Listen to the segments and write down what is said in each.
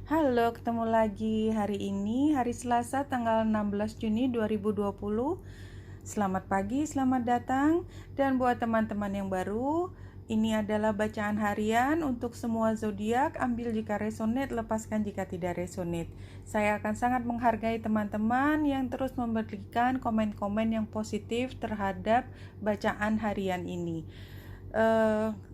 Halo, ketemu lagi hari ini, hari Selasa tanggal 16 Juni 2020. Selamat pagi, selamat datang. Dan buat teman-teman yang baru, ini adalah bacaan harian untuk semua zodiak. Ambil jika resonate, lepaskan jika tidak resonate. Saya akan sangat menghargai teman-teman yang terus memberikan komen-komen yang positif terhadap bacaan harian ini.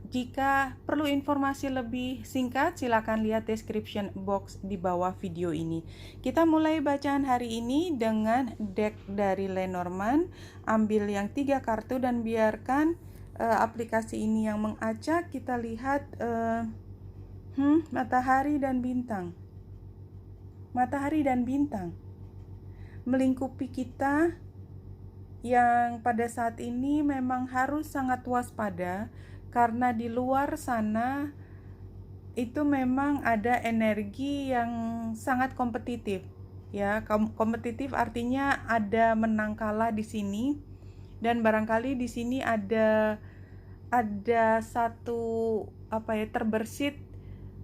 Jika perlu informasi lebih singkat, silakan lihat description box di bawah video ini. Kita mulai bacaan hari ini dengan deck dari Lenormand. Ambil yang 3 kartu dan biarkan aplikasi ini yang mengacak. Kita lihat matahari dan bintang. Matahari dan bintang melingkupi kita, yang pada saat ini memang harus sangat waspada karena di luar sana itu memang ada energi yang sangat kompetitif. Ya, kompetitif artinya ada menang kalah di sini, dan barangkali di sini ada satu terbersit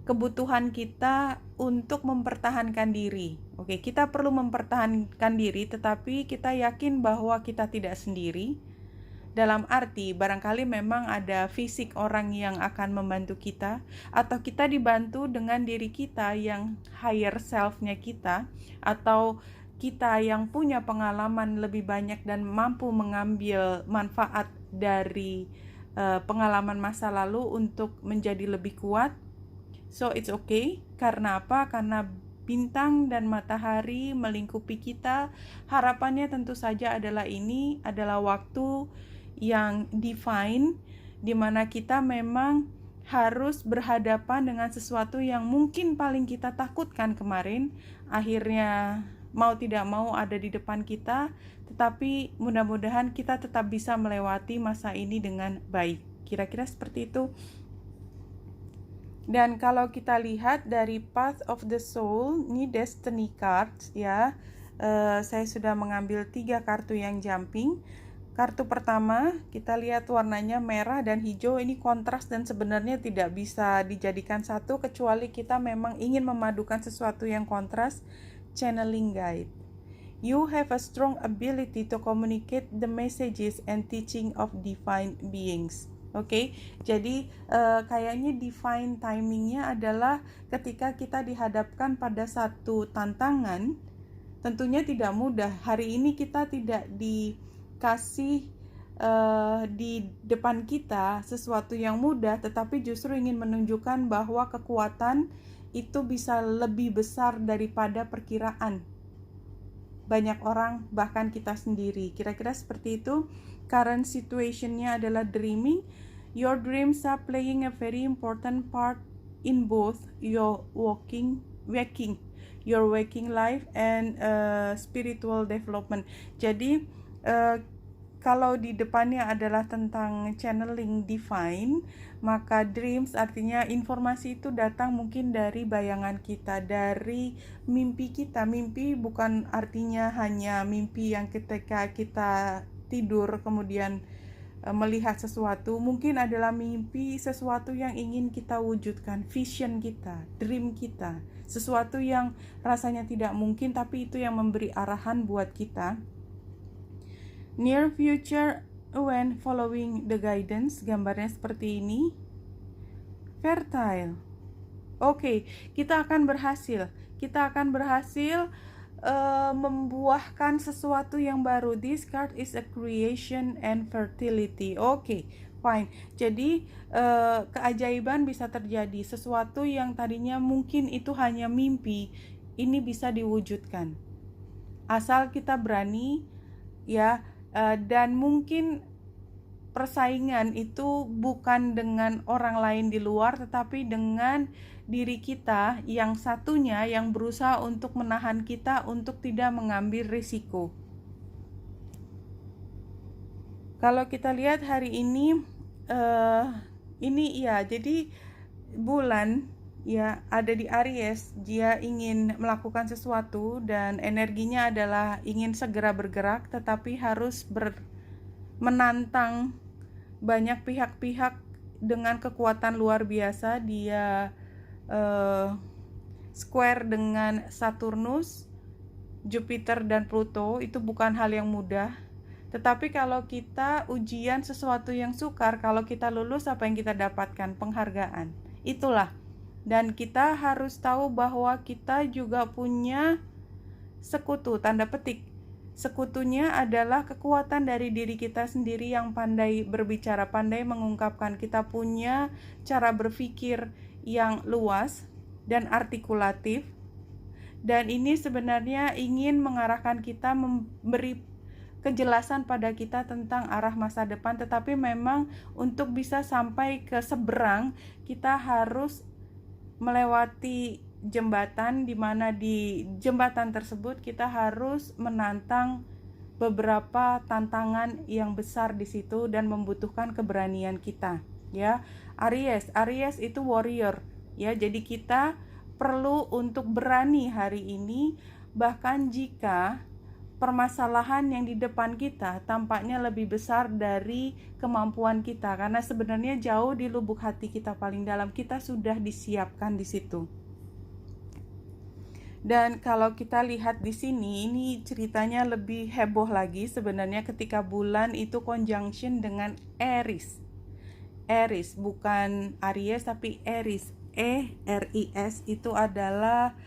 kebutuhan kita untuk mempertahankan diri. Oke, kita perlu mempertahankan diri, tetapi kita yakin bahwa kita tidak sendiri. Dalam arti, barangkali memang ada fisik orang yang akan membantu kita, atau kita dibantu dengan diri kita yang higher self-nya kita, atau kita yang punya pengalaman lebih banyak dan mampu mengambil manfaat dari pengalaman masa lalu untuk menjadi lebih kuat. So it's okay. Karena apa? Karena bintang dan matahari melingkupi kita. Harapannya tentu saja adalah ini adalah waktu yang divine, di mana kita memang harus berhadapan dengan sesuatu yang mungkin paling kita takutkan kemarin, akhirnya mau tidak mau ada di depan kita, tetapi mudah-mudahan kita tetap bisa melewati masa ini dengan baik. Kira-kira seperti itu. Dan kalau kita lihat dari Path of the Soul, ini Destiny Cards ya. Saya sudah mengambil 3 kartu yang jumping. Kartu pertama, kita lihat warnanya merah dan hijau. Ini kontras dan sebenarnya tidak bisa dijadikan satu kecuali kita memang ingin memadukan sesuatu yang kontras. Channeling Guide. You have a strong ability to communicate the messages and teaching of divine beings. Oke, jadi kayaknya divine timingnya adalah ketika kita dihadapkan pada satu tantangan, tentunya tidak mudah. Hari ini kita tidak dikasih di depan kita sesuatu yang mudah, tetapi justru ingin menunjukkan bahwa kekuatan itu bisa lebih besar daripada perkiraan banyak orang, bahkan kita sendiri. Kira-kira seperti itu. Current situationnya adalah dreaming. Your dreams are playing a very important part in both your waking life and spiritual development. Jadi kalau di depannya adalah tentang channeling divine, maka dreams artinya informasi itu datang mungkin dari bayangan kita, dari mimpi kita. Mimpi bukan artinya hanya mimpi yang ketika kita tidur kemudian melihat sesuatu. Mungkin adalah mimpi sesuatu yang ingin kita wujudkan, vision kita, dream kita, sesuatu yang rasanya tidak mungkin tapi itu yang memberi arahan buat kita. Near future when following the guidance, gambarnya seperti ini. Fertile. Oke, kita akan berhasil. Kita akan berhasil membuahkan sesuatu yang baru. This card is a creation and fertility. Oke, fine. Jadi keajaiban bisa terjadi. Sesuatu yang tadinya mungkin itu hanya mimpi, ini bisa diwujudkan. Asal kita berani, ya. Dan mungkin persaingan itu bukan dengan orang lain di luar, tetapi dengan diri kita yang satunya yang berusaha untuk menahan kita untuk tidak mengambil risiko. Kalau kita lihat hari ini ya, jadi bulan ya ada di Aries, dia ingin melakukan sesuatu dan energinya adalah ingin segera bergerak, tetapi harus menantang banyak pihak-pihak dengan kekuatan luar biasa. Dia square dengan Saturnus, Jupiter dan Pluto itu bukan hal yang mudah. Tetapi kalau kita ujian sesuatu yang sukar, kalau kita lulus apa yang kita dapatkan? Penghargaan. Itulah. Dan kita harus tahu bahwa kita juga punya sekutu, tanda petik. Sekutunya adalah kekuatan dari diri kita sendiri yang pandai berbicara, pandai mengungkapkan. Kita punya cara berpikir yang luas dan artikulatif. Dan ini sebenarnya ingin mengarahkan kita, memberi kejelasan pada kita tentang arah masa depan. Tetapi memang untuk bisa sampai ke seberang, kita harus melewati jembatan, di mana di jembatan tersebut kita harus menantang beberapa tantangan yang besar di situ dan membutuhkan keberanian kita, ya. Aries itu warrior, ya. Jadi kita perlu untuk berani hari ini, bahkan jika permasalahan yang di depan kita tampaknya lebih besar dari kemampuan kita, karena sebenarnya jauh di lubuk hati kita paling dalam kita sudah disiapkan di situ. Dan kalau kita lihat di sini, ini ceritanya lebih heboh lagi sebenarnya ketika bulan itu conjunction dengan Aries. Aries bukan Aries tapi Aries. E-R-I-S itu adalah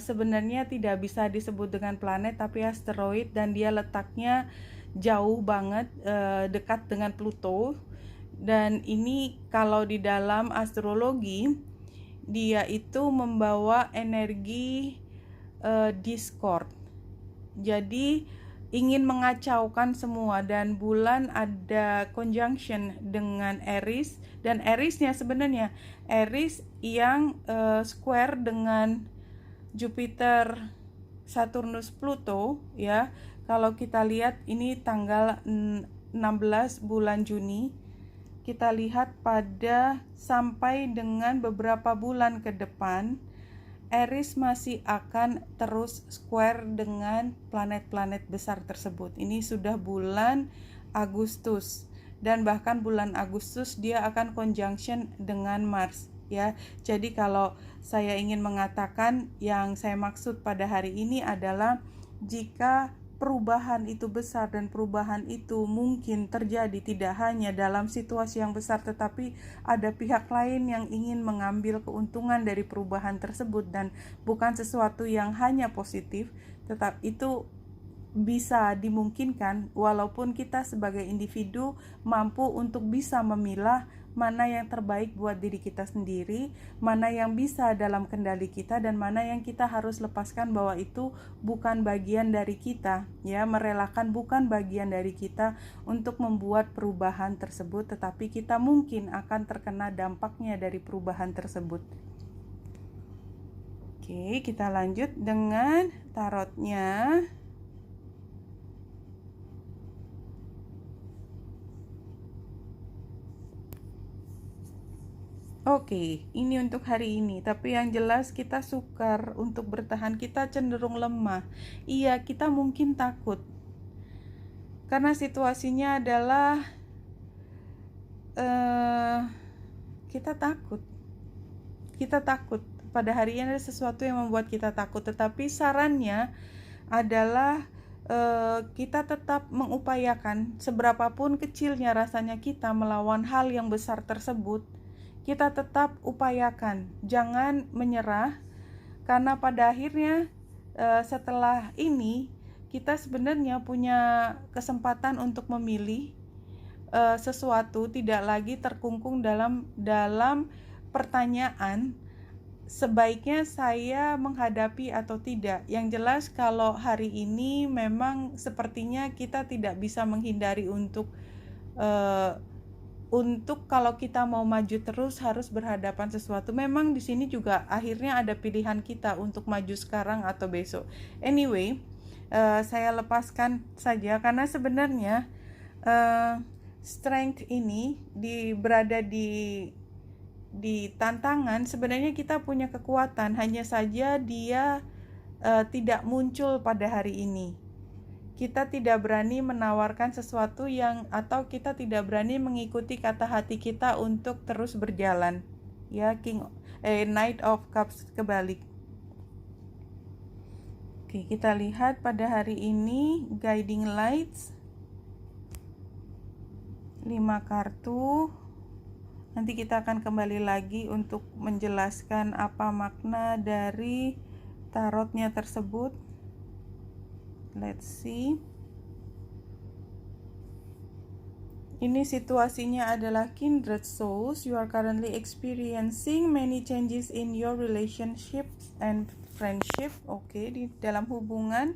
sebenarnya tidak bisa disebut dengan planet tapi asteroid, dan dia letaknya jauh banget, dekat dengan Pluto. Dan ini kalau di dalam astrologi dia itu membawa energi discord, jadi ingin mengacaukan semua. Dan bulan ada conjunction dengan Aries, dan Aries-nya sebenarnya Aries yang square dengan Jupiter, Saturnus, Pluto, ya. Kalau kita lihat ini tanggal 16 bulan Juni, kita lihat pada sampai dengan beberapa bulan ke depan, Aries masih akan terus square dengan planet-planet besar tersebut. Ini sudah bulan Agustus, dan bahkan bulan Agustus dia akan conjunction dengan Mars, ya. Jadi kalau saya ingin mengatakan, yang saya maksud pada hari ini adalah jika perubahan itu besar dan perubahan itu mungkin terjadi tidak hanya dalam situasi yang besar, tetapi ada pihak lain yang ingin mengambil keuntungan dari perubahan tersebut, dan bukan sesuatu yang hanya positif, tetap itu bisa dimungkinkan walaupun kita sebagai individu mampu untuk bisa memilah mana yang terbaik buat diri kita sendiri, mana yang bisa dalam kendali kita, dan mana yang kita harus lepaskan bahwa itu bukan bagian dari kita, ya. Merelakan bukan bagian dari kita untuk membuat perubahan tersebut, tetapi kita mungkin akan terkena dampaknya dari perubahan tersebut. Oke, kita lanjut dengan tarotnya. Oke, ini untuk hari ini. Tapi yang jelas kita sukar untuk bertahan, kita cenderung lemah. Iya, kita mungkin takut. Karena situasinya adalah kita takut. Kita takut. Pada hari ini ada sesuatu yang membuat kita takut. Tetapi sarannya adalah kita tetap mengupayakan, seberapapun kecilnya rasanya kita melawan hal yang besar tersebut, kita tetap upayakan, jangan menyerah, karena pada akhirnya setelah ini kita sebenarnya punya kesempatan untuk memilih sesuatu, tidak lagi terkungkung dalam pertanyaan sebaiknya saya menghadapi atau tidak. Yang jelas kalau hari ini memang sepertinya kita tidak bisa menghindari untuk kalau kita mau maju terus harus berhadapan sesuatu. Memang di sini juga akhirnya ada pilihan kita untuk maju sekarang atau besok. Anyway, saya lepaskan saja karena sebenarnya strength ini berada di tantangan. Sebenarnya kita punya kekuatan, hanya saja dia tidak muncul pada hari ini. Kita tidak berani menawarkan sesuatu atau kita tidak berani mengikuti kata hati kita untuk terus berjalan, ya, Knight of Cups kebalik. Oke, kita lihat pada hari ini guiding lights 5 kartu. Nanti kita akan kembali lagi untuk menjelaskan apa makna dari tarotnya tersebut. Let's see. Ini situasinya adalah kindred souls. You are currently experiencing many changes in your relationships and friendship. Oke, di dalam hubungan,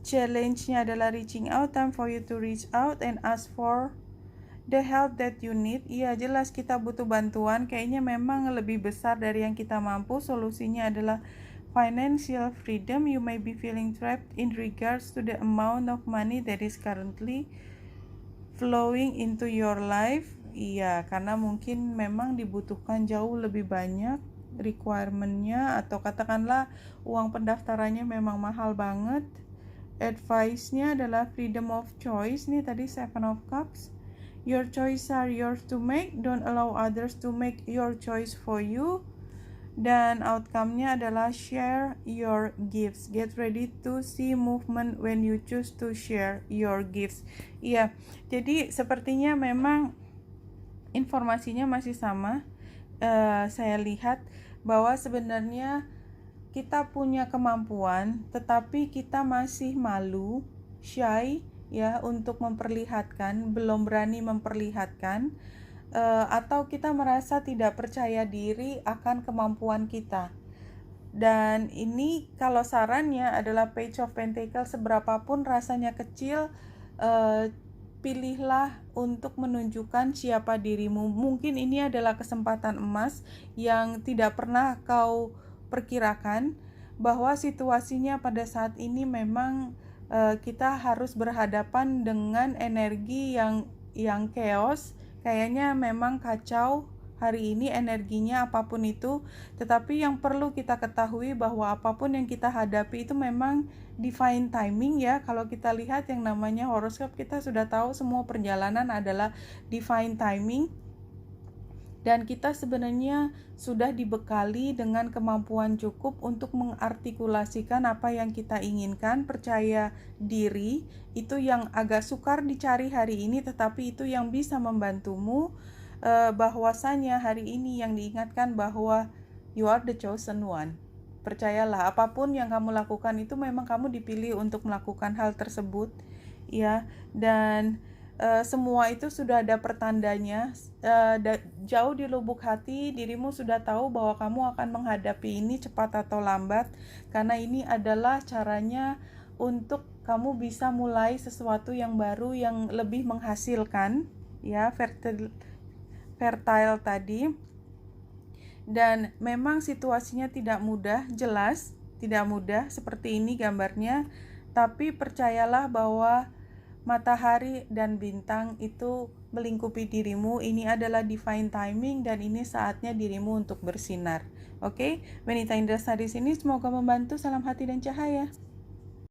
challenge-nya adalah reaching out. Time for you to reach out and ask for the help that you need. Iya, jelas kita butuh bantuan. Kayaknya memang lebih besar dari yang kita mampu. Solusinya adalah financial freedom. You may be feeling trapped in regards to the amount of money that is currently flowing into your life. Iya, karena mungkin memang dibutuhkan jauh lebih banyak requirement-nya, atau katakanlah uang pendaftarannya memang mahal banget. Advice-nya adalah freedom of choice. Nih tadi 7 of Cups. Your choices are yours to make. Don't allow others to make your choice for you. Dan outcome-nya adalah share your gifts. Get ready to see movement when you choose to share your gifts. Iya, jadi sepertinya memang informasinya masih sama. Saya lihat bahwa sebenarnya kita punya kemampuan, tetapi kita masih malu, shy, ya, untuk memperlihatkan, belum berani memperlihatkan, atau kita merasa tidak percaya diri akan kemampuan kita. Dan ini kalau sarannya adalah Page of Pentacles, seberapapun rasanya kecil, pilihlah untuk menunjukkan siapa dirimu. Mungkin ini adalah kesempatan emas yang tidak pernah kau perkirakan, bahwa situasinya pada saat ini memang kita harus berhadapan dengan energi yang chaos. Kayaknya memang kacau hari ini energinya, apapun itu. Tetapi yang perlu kita ketahui bahwa apapun yang kita hadapi itu memang divine timing, ya. Kalau kita lihat yang namanya horoskop, kita sudah tahu semua perjalanan adalah divine timing. Dan kita sebenarnya sudah dibekali dengan kemampuan cukup untuk mengartikulasikan apa yang kita inginkan. Percaya diri itu yang agak sukar dicari hari ini, tetapi itu yang bisa membantumu, bahwasanya hari ini yang diingatkan bahwa you are the chosen one. Percayalah, apapun yang kamu lakukan itu memang kamu dipilih untuk melakukan hal tersebut, ya. Dan semua itu sudah ada pertandanya. Jauh di lubuk hati dirimu sudah tahu bahwa kamu akan menghadapi ini cepat atau lambat, karena ini adalah caranya untuk kamu bisa mulai sesuatu yang baru yang lebih menghasilkan, ya, fertile tadi. Dan memang situasinya tidak mudah, jelas tidak mudah seperti ini gambarnya, tapi percayalah bahwa matahari dan bintang itu melingkupi dirimu. Ini adalah divine timing dan ini saatnya dirimu untuk bersinar. Oke, Wanita Indra di sini, semoga membantu. Salam hati dan cahaya.